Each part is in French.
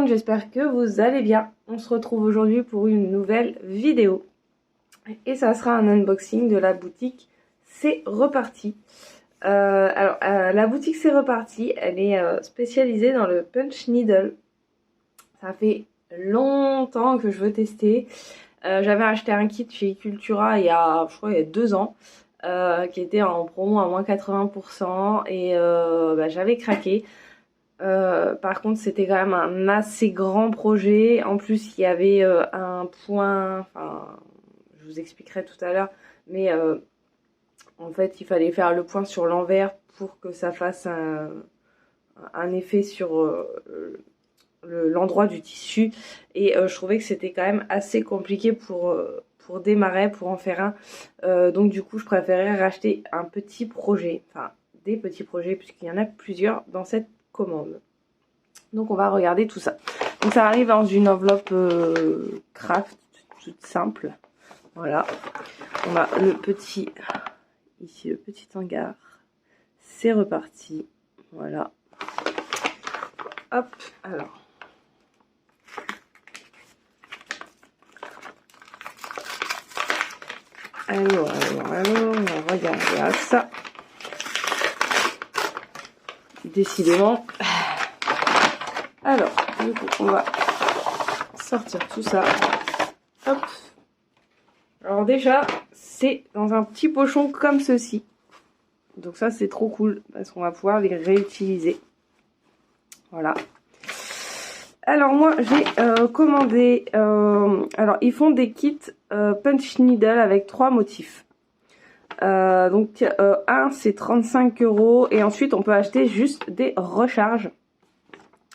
monde, j'espère que vous allez bien. On se retrouve aujourd'hui pour une nouvelle vidéo. Et ça sera un unboxing de la boutique C'est Reparti. La boutique C'est Reparti, elle est spécialisée dans le punch needle. Ça fait longtemps que je veux tester. J'avais acheté un kit chez Cultura je crois, il y a 2 ans. Qui était en promo à moins 80% et j'avais craqué. Par contre, c'était quand même un assez grand projet. En plus, il y avait un point, enfin, je vous expliquerai tout à l'heure, mais en fait, il fallait faire le point sur l'envers pour que ça fasse un effet sur l'endroit du tissu. Et je trouvais que c'était quand même assez compliqué pour démarrer, pour en faire un. Donc du coup, je préférais racheter un petit projet, enfin des petits projets, puisqu'il y en a plusieurs dans cette commande. Donc on va regarder tout ça. Donc ça arrive dans une enveloppe craft toute simple. Voilà. On a le petit, ici le petit hangar. C'est reparti. Voilà. Hop, alors. Alors, on va regarder ça. Décidément. Alors, du coup, on va sortir tout ça. Hop. Alors déjà, c'est dans un petit pochon comme ceci. Donc ça, c'est trop cool parce qu'on va pouvoir les réutiliser. Voilà. Alors moi, j'ai commandé... alors, ils font des kits punch needle avec 3 motifs. Donc, un, c'est 35 € et ensuite, on peut acheter juste des recharges.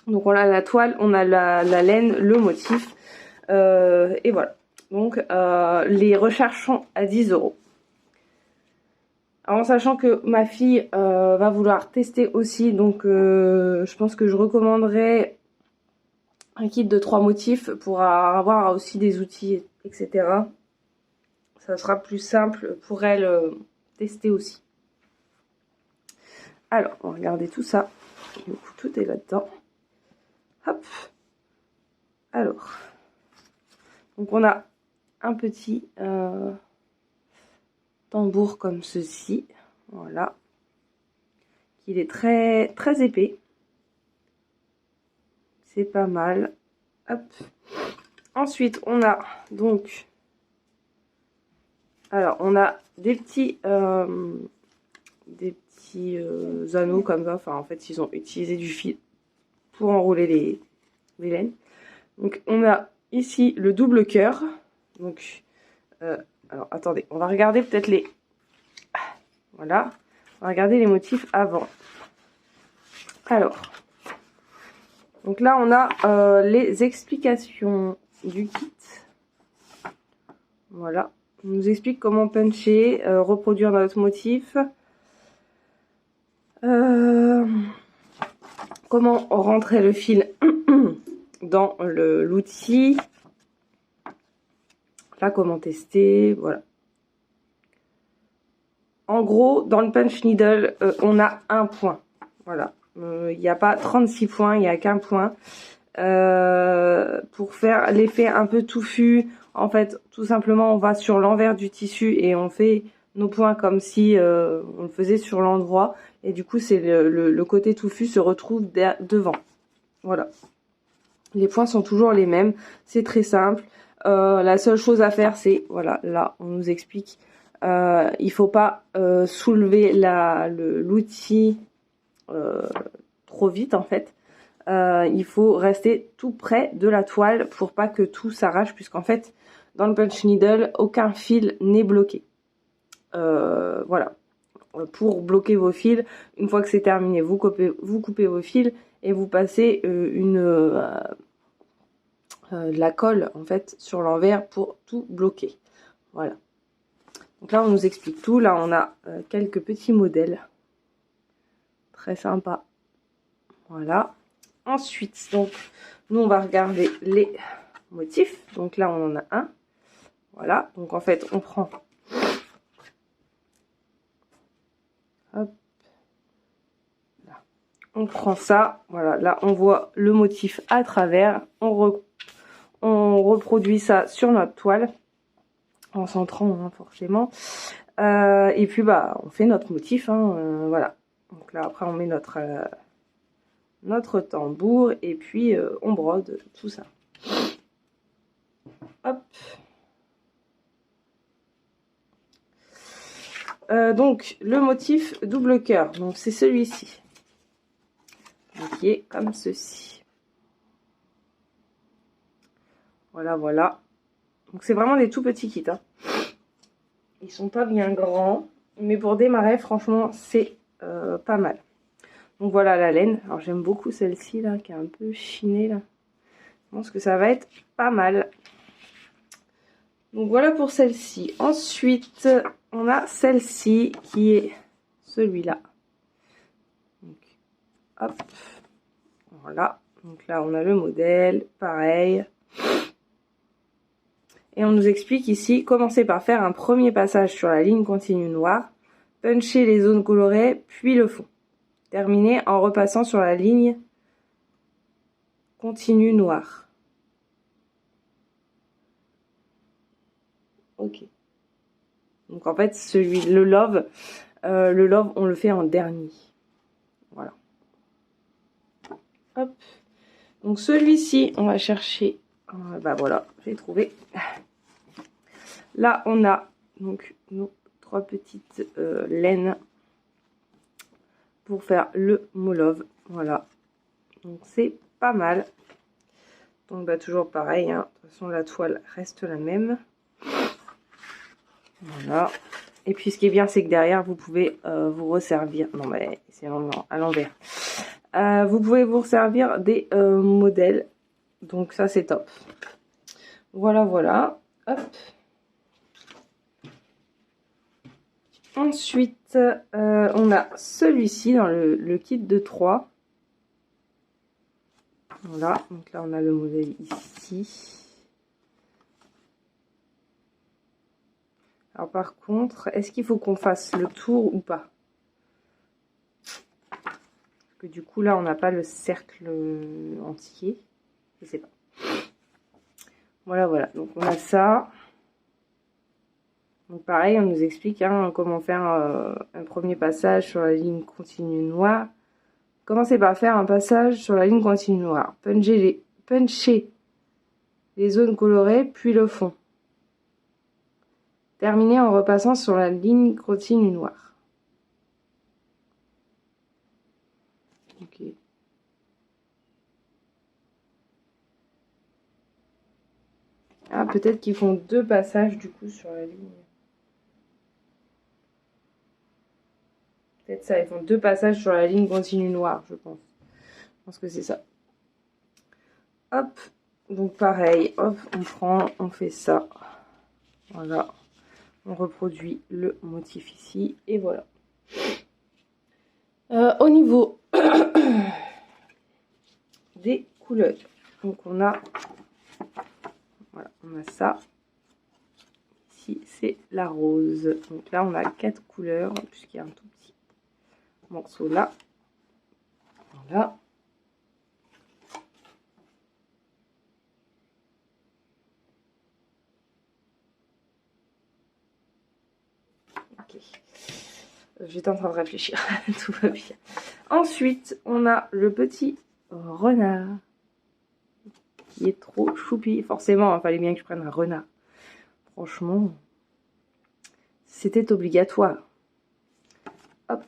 Donc, on a la toile, on a la laine, le motif. Et voilà. Donc, les recharges sont à 10 €. Alors, en sachant que ma fille va vouloir tester aussi, donc je pense que je recommanderais un kit de 3 motifs pour avoir aussi des outils, etc. Ça sera plus simple pour elle tester aussi. Alors, on va regarder tout ça. Du coup, tout est là-dedans. Hop. Alors. Donc, on a un petit tambour comme ceci. Voilà. Il est très, très épais. C'est pas mal. Hop. Ensuite, on a donc... Alors, on a des petits... anneaux comme ça. Enfin, en fait, ils ont utilisé du fil pour enrouler les laines. Donc, on a ici le double cœur. Donc, alors, attendez. On va regarder peut-être les... Voilà. On va regarder les motifs avant. Alors. Donc là, on a les explications du kit. Voilà. On nous explique comment puncher, reproduire notre motif. Comment rentrer le fil dans l'outil. Là, comment tester. Voilà. En gros, dans le punch needle, on a un point. Voilà. Il n'y a pas 36 points, il n'y a qu'un point. Pour faire l'effet un peu touffu, en fait, tout simplement, on va sur l'envers du tissu et on fait nos points comme si on le faisait sur l'endroit. Et du coup, c'est le côté touffu se retrouve devant. Voilà. Les points sont toujours les mêmes. C'est très simple. La seule chose à faire, c'est, voilà, là, on nous explique. Il faut pas soulever l'outil trop vite, en fait. Il faut rester tout près de la toile pour pas que tout s'arrache, puisqu'en fait, dans le punch needle, aucun fil n'est bloqué. Voilà. Pour bloquer vos fils, une fois que c'est terminé, vous coupez vos fils et vous passez de la colle en fait sur l'envers pour tout bloquer. Voilà. Donc là, on nous explique tout. Là, on a quelques petits modèles. Très sympa. Voilà. Ensuite, donc, nous, on va regarder les motifs. Donc là, on en a un. Voilà. Donc, en fait, on prend... Hop. Là. on prend ça, voilà, là on voit le motif à travers, on reproduit ça sur notre toile, en centrant hein, forcément, et puis bah on fait notre motif, hein, voilà. Donc là après on met notre tambour, et puis on brode tout ça. Hop. Donc le motif double cœur, donc c'est celui-ci, qui est comme ceci. Voilà, voilà. Donc c'est vraiment des tout petits kits. Hein. Ils sont pas bien grands, mais pour démarrer, franchement, c'est pas mal. Donc voilà la laine. Alors j'aime beaucoup celle-ci là, qui est un peu chinée là. Je pense que ça va être pas mal. Donc voilà pour celle-ci. Ensuite, on a celle-ci qui est celui-là. Donc, hop. Voilà. Donc là, on a le modèle. Pareil. Et on nous explique ici, commencez par faire un premier passage sur la ligne continue noire. Punchez les zones colorées, puis le fond. Terminez en repassant sur la ligne continue noire. Ok. Donc en fait, le love, on le fait en dernier. Voilà. Hop. Donc celui-ci, on va chercher. Bah voilà, j'ai trouvé. Là, on a donc nos 3 petites laines pour faire le mot love. Voilà. Donc c'est pas mal. Donc bah toujours pareil. Hein. De toute façon, la toile reste la même. Voilà. Et puis ce qui est bien, c'est que derrière, vous pouvez vous resservir. Non, mais c'est à l'envers. Vous pouvez vous resservir des modèles. Donc ça, c'est top. Voilà, voilà. Hop. Ensuite, on a celui-ci dans le kit de 3. Voilà. Donc là, on a le modèle ici. Alors par contre, est-ce qu'il faut qu'on fasse le tour ou pas? Parce que du coup là on n'a pas le cercle entier. Je sais pas. Voilà, voilà. Donc on a ça. Donc pareil, on nous explique hein, comment faire un premier passage sur la ligne continue noire. Commencez par faire un passage sur la ligne continue noire. Punchez les zones colorées, puis le fond. Terminez en repassant sur la ligne continue noire. Ok. Ah, peut-être qu'ils font 2 passages du coup sur la ligne. Peut-être ça, ils font 2 passages sur la ligne continue noire, je pense. Je pense que c'est ça. Hop, donc pareil, hop, on fait ça. Voilà. On reproduit le motif ici et voilà. Au niveau des couleurs, donc on a ça. Ici c'est la rose. Donc là on a 4 couleurs puisqu'il y a un tout petit morceau là. Voilà. Ok. J'étais en train de réfléchir, tout va bien. Ensuite, on a le petit renard qui est trop choupi. Forcément, il fallait bien que je prenne un renard. Franchement, c'était obligatoire. Hop,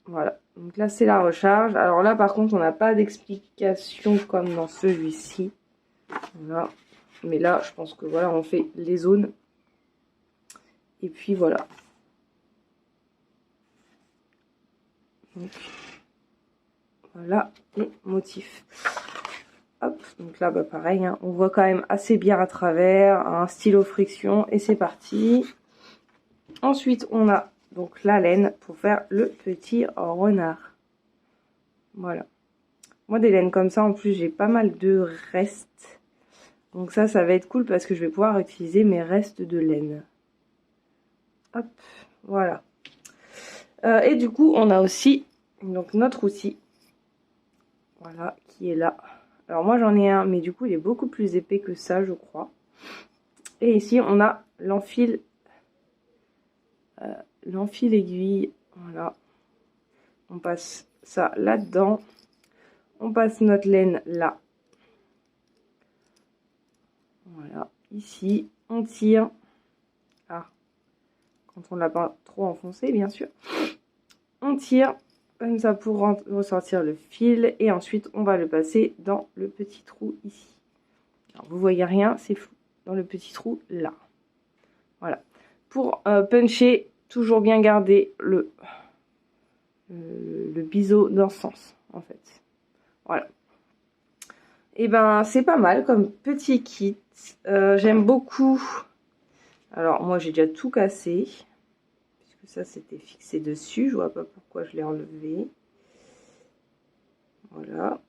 voilà. Donc là, c'est la recharge. Alors là, par contre, on n'a pas d'explication comme dans celui-ci. Voilà. Mais là, je pense que voilà, on fait les zones. Et puis voilà. Donc, voilà les motifs. Hop, donc là, bah pareil, hein, on voit quand même assez bien à travers, un stylo friction, et c'est parti. Ensuite, on a donc la laine pour faire le petit renard. Voilà. Moi, des laines comme ça, en plus, j'ai pas mal de restes. Donc ça va être cool parce que je vais pouvoir utiliser mes restes de laine. Hop, voilà. Et du coup, on a aussi donc notre outil Voilà, qui est là. Alors moi j'en ai un, mais du coup il est beaucoup plus épais que ça, je crois. Et ici on a l'enfil aiguille. Voilà. On passe ça là-dedans. On passe notre laine là. Voilà. Ici, on tire. Ah, quand on ne l'a pas trop enfoncé, bien sûr. On tire comme ça pour ressortir le fil. Et ensuite, on va le passer dans le petit trou ici. Alors, vous voyez rien, c'est flou. Dans le petit trou là. Voilà. Pour puncher, toujours bien garder le biseau dans ce sens, en fait. Voilà. Et ben, c'est pas mal comme petit kit. J'aime beaucoup. Alors, moi, j'ai déjà tout cassé. Puisque ça, c'était fixé dessus. Je vois pas pourquoi je l'ai enlevé. Voilà.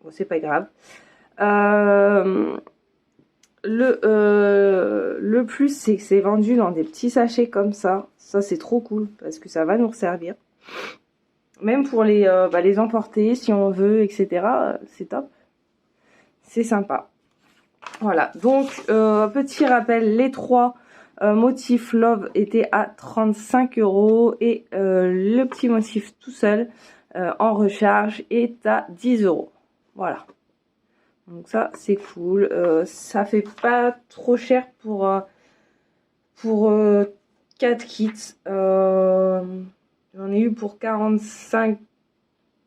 Bon, c'est pas grave. Le plus, c'est que c'est vendu dans des petits sachets comme ça. Ça, c'est trop cool parce que ça va nous servir. Même pour les emporter si on veut, etc. C'est top. C'est sympa. Voilà. Donc, petit rappel, les 3 motifs Love étaient à 35 € et le petit motif tout seul en recharge est à 10 €. Voilà. Donc ça, c'est cool. Ça fait pas trop cher pour 4 kits. J'en ai eu pour 45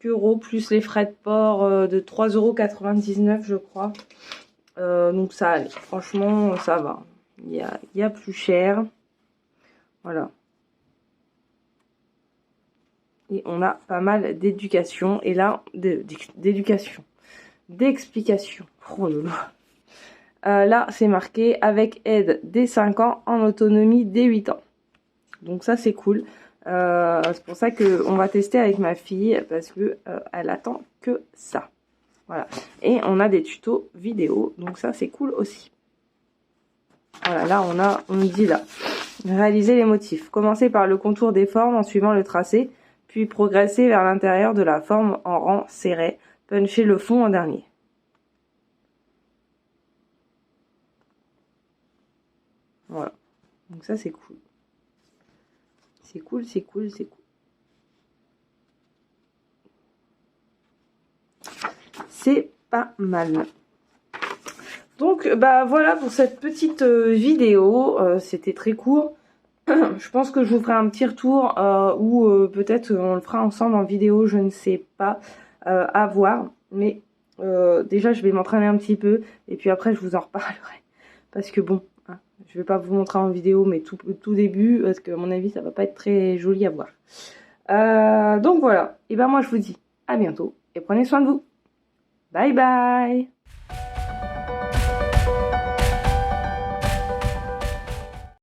€ plus les frais de port de 3,99 € je crois. Donc ça allait. Franchement, ça va. Il y a plus cher. Voilà. Et on a pas mal d'éducation. Et là, d'éducation. D'explication. Oh là là. Là, c'est marqué avec aide dès 5 ans, en autonomie dès 8 ans. Donc ça, c'est cool. C'est pour ça qu'on va tester avec ma fille parce que elle attend que ça. Voilà. Et on a des tutos vidéo. Donc ça, c'est cool aussi. Voilà, là, on dit là. Réaliser les motifs. Commencez par le contour des formes en suivant le tracé. Puis progresser vers l'intérieur de la forme en rang serré. Puncher le fond en dernier. Voilà. Donc ça, c'est cool. C'est cool, c'est cool, c'est cool. C'est pas mal. Donc, bah voilà pour cette petite vidéo. C'était très court. Je pense que je vous ferai un petit retour ou peut-être on le fera ensemble en vidéo, je ne sais pas. À voir. Mais déjà, je vais m'entraîner un petit peu. Et puis après, je vous en reparlerai. Parce que bon, hein, je vais pas vous montrer en vidéo, mais tout début. Parce que à mon avis, ça va pas être très joli à voir. Donc voilà. Et ben moi, je vous dis à bientôt. Et prenez soin de vous. Bye bye.